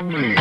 Welcome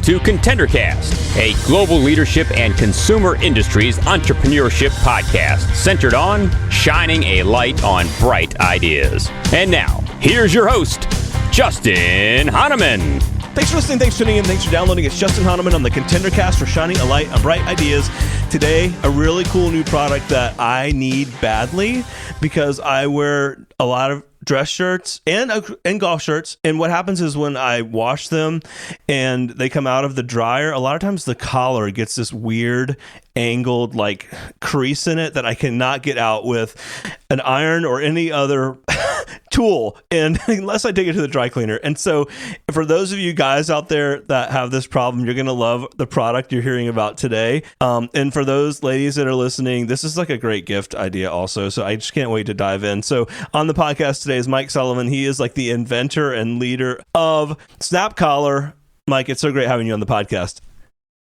to ContenderCast, a global leadership and consumer industries entrepreneurship podcast centered on shining a light on bright ideas. And now, here's your host, Justin Hahnemann. Thanks for listening, thanks for tuning in, thanks for downloading. It's Justin Hahnemann on the ContenderCast for shining a light on bright ideas. Today, a really cool new product that I need badly because I wear a lot of dress shirts and golf shirts. And what happens is when I wash them and they come out of the dryer, a lot of times the collar gets this weird angled like crease in it that I cannot get out with an iron or any other tool, and unless I take it to the dry cleaner. And so for those of you guys out there that have this problem, you're going to love the product you're hearing about today. And for those ladies that are listening, this is like a great gift idea also. So I just can't wait to dive in. So on the podcast today is Mike Sullivan. He is like the inventor and leader of Snap Collar. Mike, it's so great having you on the podcast.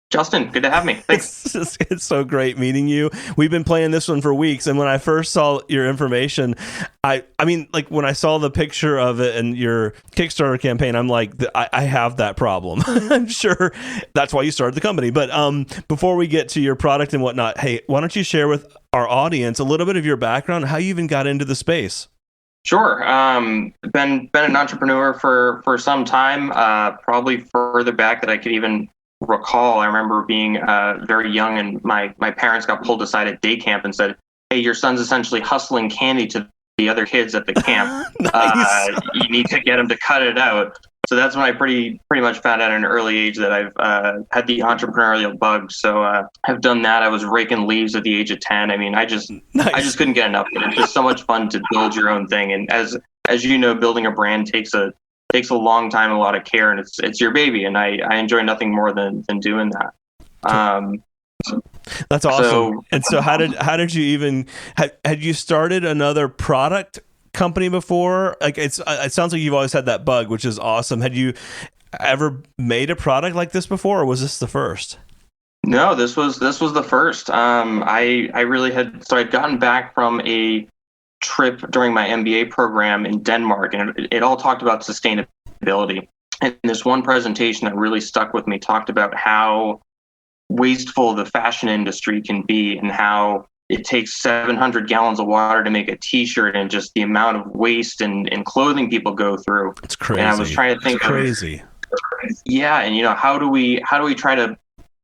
Justin, good to have me. Thanks. It's so great meeting you. We've been playing this one for weeks, and when I first saw your information, I mean, like when I saw the picture of it and your Kickstarter campaign, I'm like, I have that problem. I'm sure that's why you started the company. But before we get to your product and whatnot, hey, why don't you share with our audience a little bit of your background, how you even got into the space? Sure. Been an entrepreneur for some time, probably further back that I could even recall. I remember being very young, and my parents got pulled aside at day camp and said, "Hey, your son's essentially hustling candy to the other kids at the camp. Nice. You need to get him to cut it out." So that's when I pretty much found out at an early age that I've had the entrepreneurial bug. So I've done that. I was raking leaves at the age of 10. I mean, I just couldn't get enough. It's just so much fun to build your own thing. And as you know, building a brand takes a long time, a lot of care, and it's your baby. And I enjoy nothing more than doing that. That's awesome. So how did you even had you started another product company before? Like it sounds like you've always had that bug, which is awesome. Had you ever made a product like this before, or was this the first? No, this was the first. I really had, so I'd gotten back from a trip during my MBA program in Denmark, and it all talked about sustainability. And this one presentation that really stuck with me talked about how wasteful the fashion industry can be, and how it takes 700 gallons of water to make a t-shirt, and just the amount of waste and clothing people go through. It's crazy. And I was trying to think crazy. Yeah. And how do we try to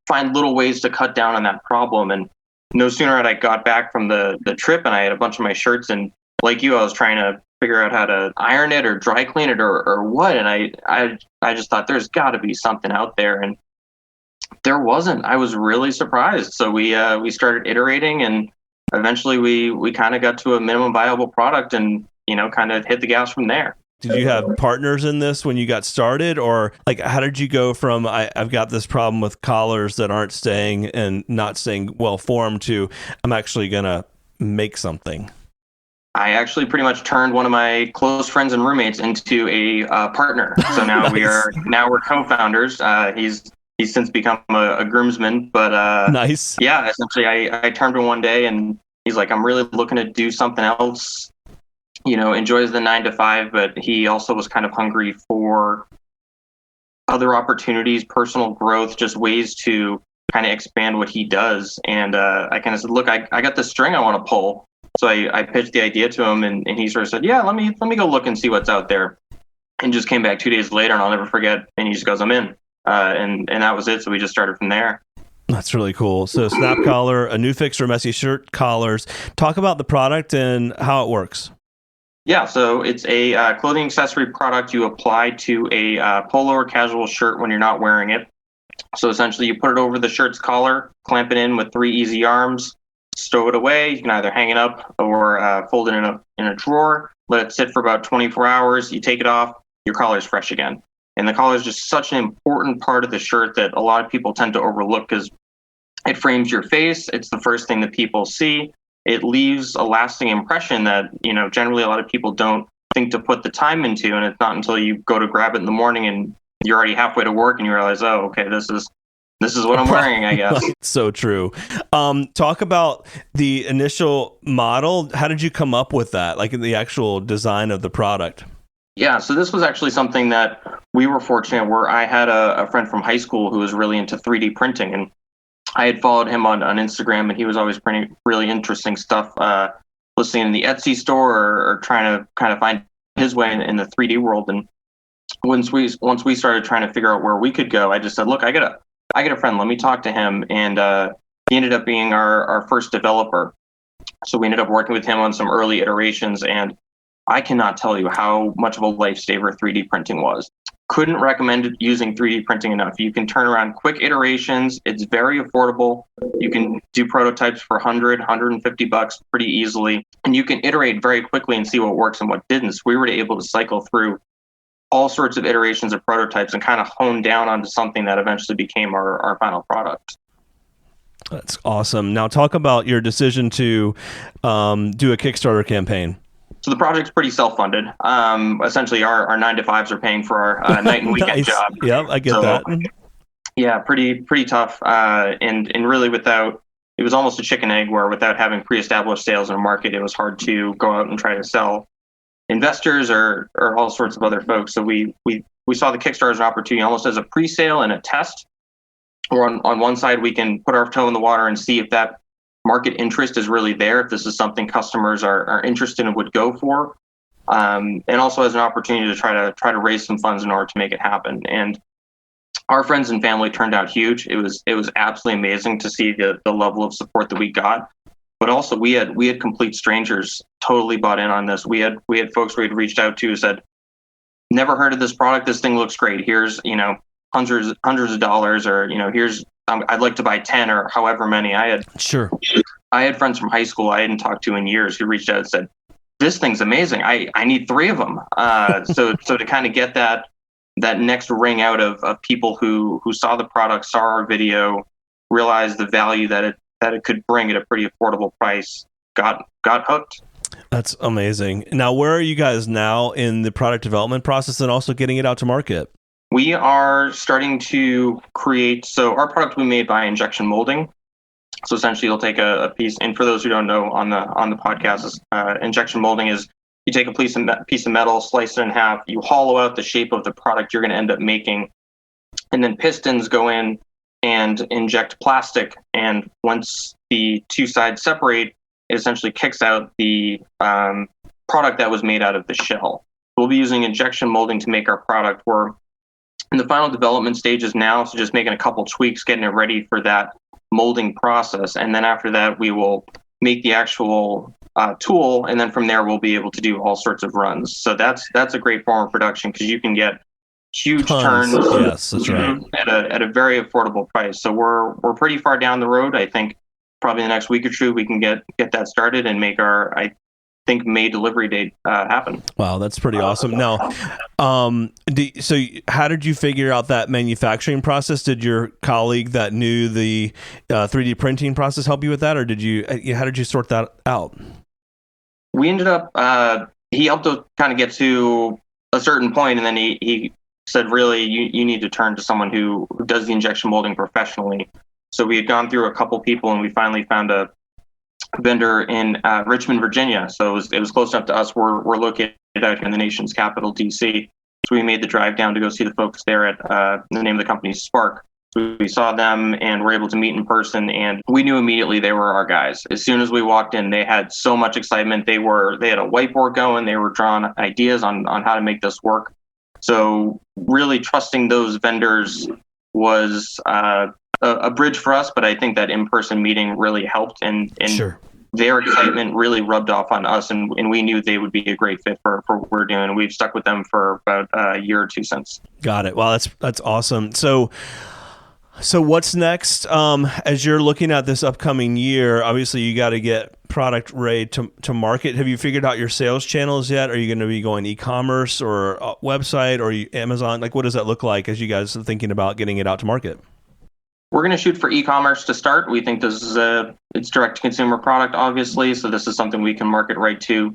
find little ways to cut down on that problem? And no sooner had I got back from the trip and I had a bunch of my shirts, and like you, I was trying to figure out how to iron it or dry clean it or what. And I just thought there's got to be something out there, and there wasn't. I was really surprised. So we started iterating, and eventually we kind of got to a minimum viable product, and kind of hit the gas from there. Did you have partners in this when you got started, or like how did you go from I've got this problem with collars that aren't staying and not staying well formed to I'm actually gonna make something? I actually pretty much turned one of my close friends and roommates into a partner. So now Nice. we're co-founders. He's since become a groomsman, but Nice. Yeah, essentially I turned to him one day and he's like, I'm really looking to do something else. Enjoys the 9-to-5, but he also was kind of hungry for other opportunities, personal growth, just ways to kind of expand what he does. And I kind of said, look, I got this string I want to pull. So I pitched the idea to him, and he sort of said, yeah, let me go look and see what's out there. And just came back 2 days later, and I'll never forget. And he just goes, I'm in. And that was it. So we just started from there. That's really cool. So Snap Collar, a new fix for messy shirt collars. Talk about the product and how it works. Yeah, so it's a clothing accessory product you apply to a polo or casual shirt when you're not wearing it. So essentially you put it over the shirt's collar, clamp it in with 3 easy arms, stow it away. You can either hang it up or fold it in a drawer, let it sit for about 24 hours. You take it off, your collar is fresh again. And the collar is just such an important part of the shirt that a lot of people tend to overlook because it frames your face. It's the first thing that people see. It leaves a lasting impression that, generally a lot of people don't think to put the time into. And it's not until you go to grab it in the morning and you're already halfway to work and you realize, oh, okay, this is this is what I'm wearing, I guess. So true. Talk about the initial model. How did you come up with that? Like the actual design of the product? Yeah, so this was actually something that we were fortunate where I had a friend from high school who was really into 3D printing, and I had followed him on Instagram, and he was always printing really interesting stuff, listing in the Etsy store or trying to kind of find his way in the 3D world. And once we started trying to figure out where we could go, I just said, look, I got a friend, let me talk to him. And he ended up being our first developer. So we ended up working with him on some early iterations, and I cannot tell you how much of a lifesaver 3D printing was. Couldn't recommend using 3D printing enough. You can turn around quick iterations. It's very affordable. You can do prototypes for $150 pretty easily. And you can iterate very quickly and see what works and what didn't. So we were able to cycle through all sorts of iterations of prototypes and kind of hone down onto something that eventually became our final product. That's awesome. Now talk about your decision to do a Kickstarter campaign. So the project's pretty self-funded. Essentially, our 9-to-5s are paying for our night and weekend Nice. job. Yep, I get that. Yeah, pretty tough. And really it was almost a chicken egg where without having pre-established sales in a market, it was hard to go out and try to sell investors or all sorts of other folks. So we saw the Kickstarter as an opportunity almost as a pre-sale and a test. Or on one side, we can put our toe in the water and see if that market interest is really there, if this is something customers are interested in, would go for, and also as an opportunity to try to raise some funds in order to make it happen. And our friends and family turned out huge. It was absolutely amazing to see the level of support that we got. But also we had complete strangers totally bought in on this. We had folks we had reached out to who said, never heard of this product. This thing looks great. Here's hundreds of dollars, or here's I'd like to buy 10 or however many. I had friends from high school I hadn't talked to in years who reached out and said, this thing's amazing. I need 3 of them. So to kind of get that next ring out of people who saw the product, saw our video, realized the value that it could bring at a pretty affordable price, got hooked. That's amazing. Now, where are you guys now in the product development process and also getting it out to market? We are starting to create, so our product we made by injection molding. So essentially you'll take a piece, and for those who don't know on the podcast, injection molding is you take a piece of metal, slice it in half, you hollow out the shape of the product you're going to end up making, and then pistons go in and inject plastic. And once the two sides separate, it essentially kicks out the product that was made out of the shell. We'll be using injection molding to make our product. We're in the final development stages now, so just making a couple tweaks, getting it ready for that molding process. And then after that, we will make the actual tool, and then from there, we'll be able to do all sorts of runs. So that's a great form of production because you can get huge turns. Yes, that's right. At a very affordable price. So we're pretty far down the road. I think probably in the next week or two, we can get that started and make our, I think, May delivery date happen. Wow, that's pretty awesome. Now, so how did you figure out that manufacturing process? Did your colleague that knew the 3D printing process help you with that, or how did you sort that out? We ended up, he helped us kind of get to a certain point, and then he said, really, you need to turn to someone who does the injection molding professionally. So we had gone through a couple people, and we finally found a vendor in Richmond, Virginia. So it was close enough to us. We're located out here in the nation's capital, DC. So we made the drive down to go see the folks there at the name of the company, Spark. So we saw them and were able to meet in person, and we knew immediately they were our guys. As soon as we walked in, they had so much excitement. They had a whiteboard going. They were drawing ideas on how to make this work. So really trusting those vendors was a bridge for us, but I think that in-person meeting really helped, and Sure. Their excitement really rubbed off on us, and we knew they would be a great fit for what we're doing. And we've stuck with them for about a year or two since. Got it. Wow, that's awesome. So what's next? As you're looking at this upcoming year, obviously you got to get product ready to market. Have you figured out your sales channels yet? Are you going to be going e-commerce or website or Amazon? Like, what does that look like as you guys are thinking about getting it out to market? We're going to shoot for e-commerce to start. We think this is it's direct-to-consumer product, obviously, so this is something we can market right to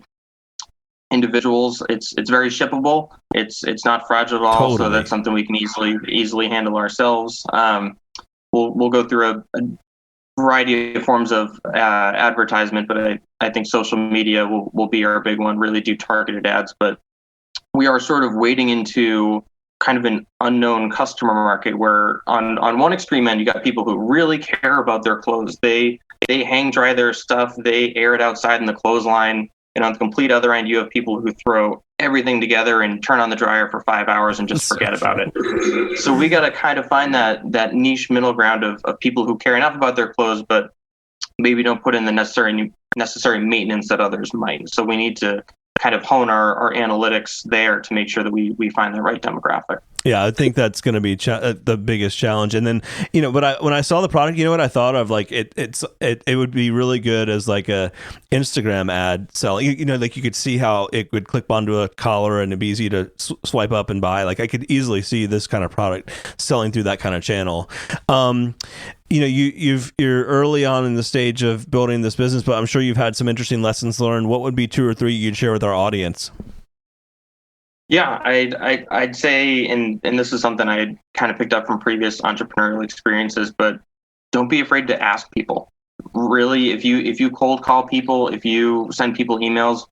individuals. It's very shippable. It's not fragile at all, totally. So that's something we can easily handle ourselves. we'll go through a variety of forms of advertisement, but I think social media will be our big one, really do targeted ads. But we are sort of wading into kind of an unknown customer market where on one extreme end, you got people who really care about their clothes. They hang dry their stuff, they air it outside in the clothesline. And on the complete other end, you have people who throw everything together and turn on the dryer for 5 hours and just forget about it. So we got to kind of find that niche middle ground of people who care enough about their clothes, but maybe don't put in the necessary maintenance that others might. So we need to kind of hone our analytics there to make sure that we find the right demographic. Yeah, I think that's going to be the biggest challenge. And then, but when I saw the product, what I thought of, like it would be really good as like a Instagram ad selling. Like you could see how it would click onto a collar and it'd be easy to swipe up and buy. Like I could easily see this kind of product selling through that kind of channel. You're early on in the stage of building this business, but I'm sure you've had some interesting lessons learned. What would be 2 or 3 you'd share with our audience? Yeah, I'd say, and this is something I had kind of picked up from previous entrepreneurial experiences, but don't be afraid to ask people. Really, if you cold call people, if you send people emails,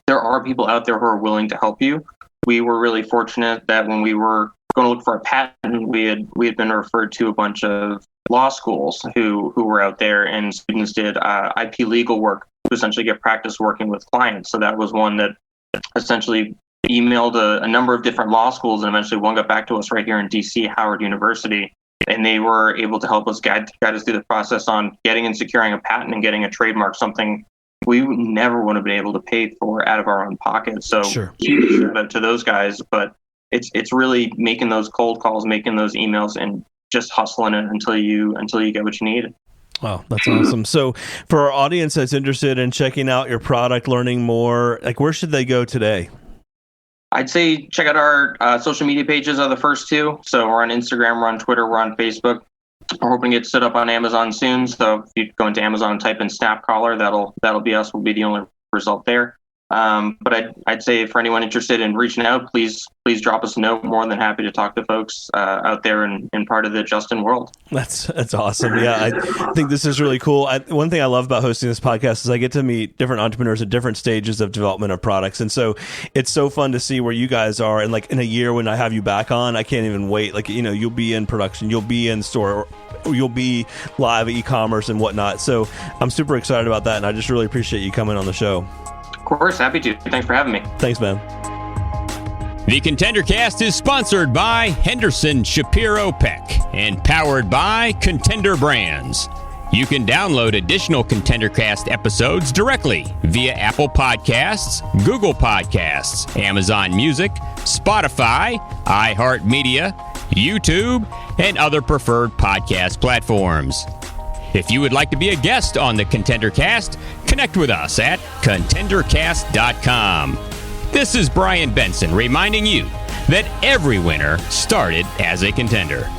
there are people out there who are willing to help you. We were really fortunate that when we were going to look for a patent, we had been referred to a bunch of law schools who were out there, and students did IP legal work to essentially get practice working with clients. So that was one that essentially emailed a number of different law schools, and eventually one got back to us right here in DC, Howard University, and they were able to help us guide us through the process on getting and securing a patent and getting a trademark, something we never would have been able to pay for out of our own pocket. So huge shout out to those guys, but it's really making those cold calls, making those emails, and just hustling it until you get what you need. Wow, that's awesome. So for our audience that's interested in checking out your product, learning more, like where should they go today? I'd say check out our social media pages are the first 2. So we're on Instagram, we're on Twitter, we're on Facebook. We're hoping to get stood up on Amazon soon. So if you go into Amazon and type in Snap Collar, that'll be us. We'll be the only result there. But I'd say for anyone interested in reaching out, please drop us a note. More than happy to talk to folks out there in part of the Justin world. That's awesome. Yeah, I think this is really cool. One thing I love about hosting this podcast is I get to meet different entrepreneurs at different stages of development of products. And so it's so fun to see where you guys are. And like in a year when I have you back on, I can't even wait. Like, you'll be in production, you'll be in store, or you'll be live e-commerce and whatnot. So I'm super excited about that. And I just really appreciate you coming on the show. Of course, happy to. Thanks for having me. Thanks, man. The Contender Cast is sponsored by Henderson Shapiro Peck and powered by Contender Brands. You can download additional Contender Cast episodes directly via Apple Podcasts, Google Podcasts, Amazon Music, Spotify, iHeartMedia, YouTube, and other preferred podcast platforms. If you would like to be a guest on the Contender Cast, connect with us at contendercast.com. This is Brian Benson reminding you that every winner started as a contender.